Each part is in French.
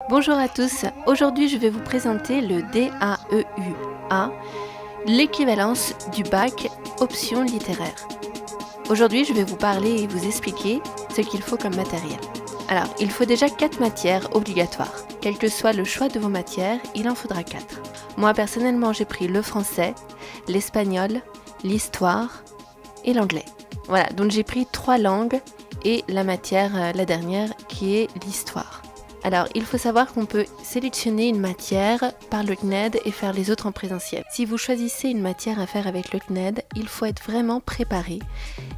Bonjour à tous, aujourd'hui je vais vous présenter le DAEUA, l'équivalence du bac option littéraire. Aujourd'hui je vais vous parler et vous expliquer ce qu'il faut comme matériel. Alors, il faut déjà 4 matières obligatoires. Quel que soit le choix de vos matières, il en faudra 4. Moi personnellement j'ai pris le français, l'espagnol, l'histoire et l'anglais. Voilà, donc j'ai pris 3 langues et la matière, la dernière, qui est l'histoire. Alors, il faut savoir qu'on peut sélectionner une matière par le CNED et faire les autres en présentiel. Si vous choisissez une matière à faire avec le CNED, il faut être vraiment préparé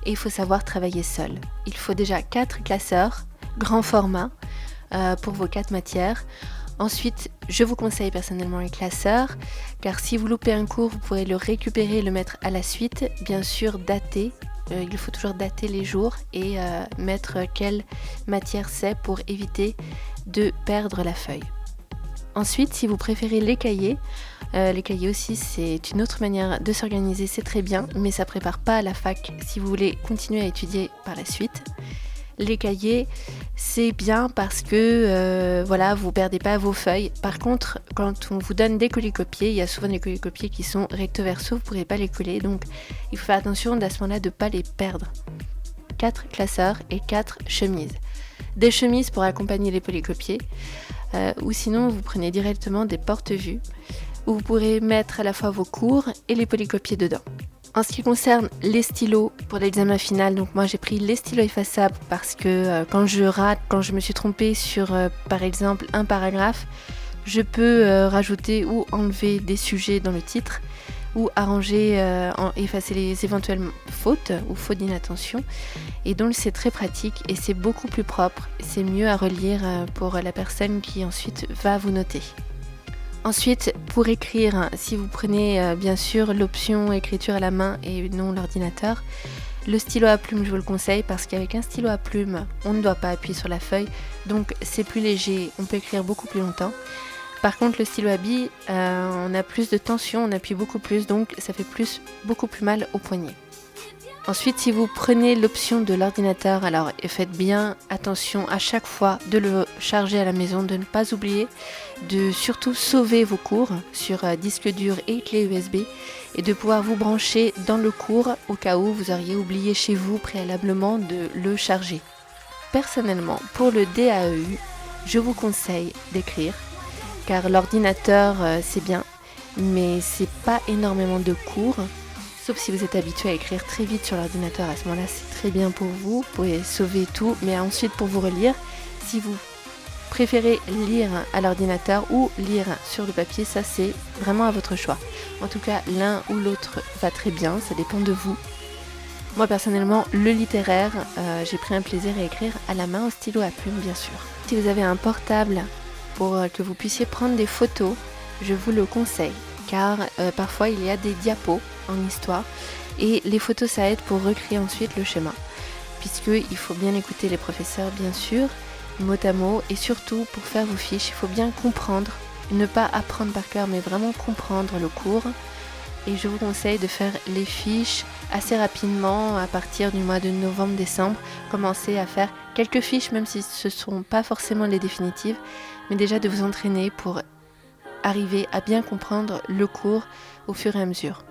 et il faut savoir travailler seul. Il faut déjà 4 classeurs, grand format, pour vos 4 matières. Ensuite, je vous conseille personnellement les classeurs, car si vous loupez un cours, vous pourrez le récupérer et le mettre à la suite. Bien sûr, dater. Il faut toujours dater les jours et mettre quelle matière c'est pour éviter de perdre la feuille. Ensuite, si vous préférez les cahiers aussi c'est une autre manière de s'organiser, c'est très bien, mais ça prépare pas à la fac si vous voulez continuer à étudier par la suite. Les cahiers, c'est bien parce que vous perdez pas vos feuilles. Par contre, quand on vous donne des coller-copier, il y a souvent des coller-copier qui sont recto verso, vous ne pourrez pas les coller, donc il faut faire attention à ce moment-là de ne pas les perdre. 4 classeurs et 4 chemises. Des chemises pour accompagner les polycopiers, ou sinon vous prenez directement des porte-vues où vous pourrez mettre à la fois vos cours et les polycopiers dedans. En ce qui concerne les stylos pour l'examen final, donc moi j'ai pris les stylos effaçables parce que quand je me suis trompée sur par exemple un paragraphe, je peux rajouter ou enlever des sujets dans le titre ou arranger, effacer les éventuelles fautes ou fautes d'inattention. Et donc c'est très pratique et c'est beaucoup plus propre, c'est mieux à relire pour la personne qui ensuite va vous noter. Ensuite, pour écrire, si vous prenez bien sûr l'option écriture à la main et non l'ordinateur, le stylo à plume, je vous le conseille parce qu'avec un stylo à plume, on ne doit pas appuyer sur la feuille, donc c'est plus léger, on peut écrire beaucoup plus longtemps. Par contre, le stylo à billes, on a plus de tension, on appuie beaucoup plus, donc ça fait beaucoup plus mal au poignet. Ensuite, si vous prenez l'option de l'ordinateur, alors faites bien attention à chaque fois de le charger à la maison, de ne pas oublier de surtout sauver vos cours sur disque dur et clé USB et de pouvoir vous brancher dans le cours au cas où vous auriez oublié chez vous préalablement de le charger. Personnellement, pour le DAEU, je vous conseille d'écrire car l'ordinateur c'est bien, mais c'est pas énormément de cours. Sauf si vous êtes habitué à écrire très vite sur l'ordinateur, à ce moment-là c'est très bien pour vous pouvez sauver tout, mais ensuite pour vous relire, si vous préférez lire à l'ordinateur ou lire sur le papier, ça c'est vraiment à votre choix. En tout cas, l'un ou l'autre va très bien, ça dépend de vous. Moi personnellement, le littéraire, j'ai pris un plaisir à écrire à la main au stylo à plume bien sûr. Si vous avez un portable pour que vous puissiez prendre des photos, je vous le conseille. Car parfois il y a des diapos en histoire et les photos ça aide pour recréer ensuite le schéma puisqu'il faut bien écouter les professeurs bien sûr, mot à mot et surtout pour faire vos fiches il faut bien comprendre, ne pas apprendre par cœur mais vraiment comprendre le cours et je vous conseille de faire les fiches assez rapidement à partir du mois de novembre-décembre, commencer à faire quelques fiches même si ce ne sont pas forcément les définitives mais déjà de vous entraîner pour arriver à bien comprendre le cours au fur et à mesure.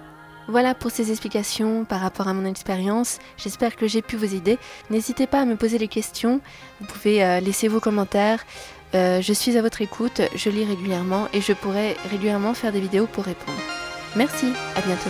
Voilà pour ces explications par rapport à mon expérience, j'espère que j'ai pu vous aider. N'hésitez pas à me poser des questions, vous pouvez laisser vos commentaires, je suis à votre écoute, je lis régulièrement et je pourrai régulièrement faire des vidéos pour répondre. Merci, à bientôt.